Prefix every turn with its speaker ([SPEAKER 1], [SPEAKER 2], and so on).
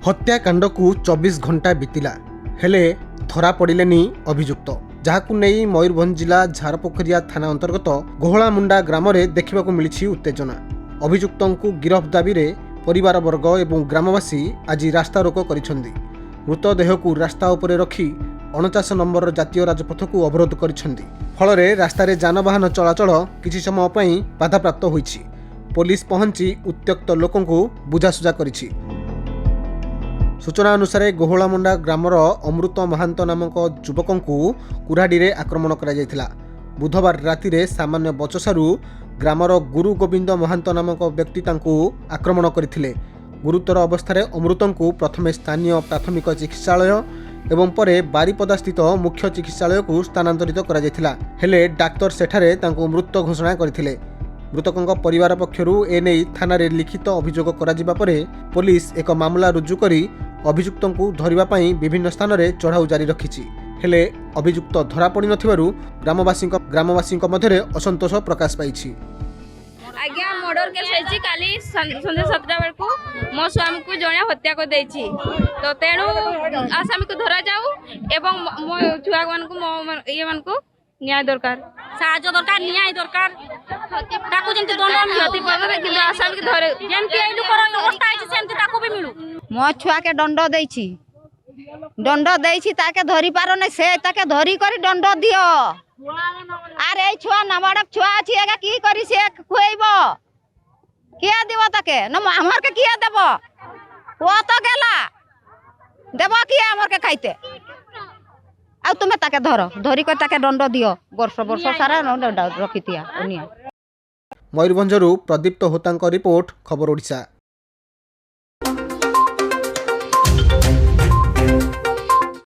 [SPEAKER 1] हत्याकांड को 24 घंटा बीतला हेले धरा पड़िलेनी अभियुक्त जहाकु नहीं मयूरभंज जिला झारपोखरिया थाना अंतर्गत गोहलामुंडा ग्राम में देखा मिली उत्तेजना। अभियुक्तों को गिरफ दाबी रे परिवार वर्ग एवं ग्रामवासी आज रास्ता रोको करिसेंती। मृतदेह को रास्ता उपरे रखी 49 नंबर जातीय राजपथ को अवरोध करिसेंती। फल रास्तार जानवाहन चलाचल किछि समय पई बाधाप्राप्त होईछि। पुलिस पहुंची उत्त्यक्त लोकों को बुझासुझा करिछि। सूचना अनुसार गोहलामुंडा ग्रामर अमृत महांत नामक युवकों को कुराड़ी रे आक्रमण करा जायथिला। बुधवार राति रे सामान्य बचसारू ग्रामर गुरु गोविंद महांत नामक व्यक्ति तांको आक्रमण करथिले। गुरुतर अवस्था अमृतों को प्रथमे स्थानीय प्राथमिक चिकित्सालय एवं परे बारिपदा स्थित मुख्य चिकित्सालय को स्थानांतरित करा जायथिला। हेले डाक्तर सेठारे तांको मृत घोषणा करथिले। मृतकों परिवार पक्षरु एने थाना रे लिखित अभियोग करा जिबा परे पुलिस एक मामला रुजु करी अभियुक्तों को धरिबा पई विभिन्न स्थान रे चढ़ाऊ जारी रखिछि। हेले अभियुक्त धरा पड़ी नथिबारु ग्रामवासी मध्य असंतोष प्रकाश पाइछि।
[SPEAKER 2] आज्ञा मर्डर केस होइछि। काली संध्या 7टा बेल को मो स्वामी को जणे हत्या कर दैछि। तो तेणु आसामी को धरा जाऊ एवं मो छुआ मन को ये मन को न्याय दरकार, साहाय्य दरकार, न्याय दरकार। ताकू जेंति दंड मिलति पर किंतु आसामी के धरे जेंति ए लोकर अवस्था आइछि सेंति ताकू भी मिलू।
[SPEAKER 3] मो छुआ के दंड देछि ताके धरी पारो नै से ताके धरी करी दंड दियो। अरे छुआ नाबाड़क छुआ अछि एगा की करी से खुएबो किया देबो ताके न हमर के किया देबो ओ तो गेला देबो किया हमर के खाइते आ तुमे ताके धरी कर ताके दंड दियो। वर्ष सारा दंड रखितिया।
[SPEAKER 1] मयूरभंजरू प्रदीप्त होतांक रिपोर्ट खबर ओडिशा।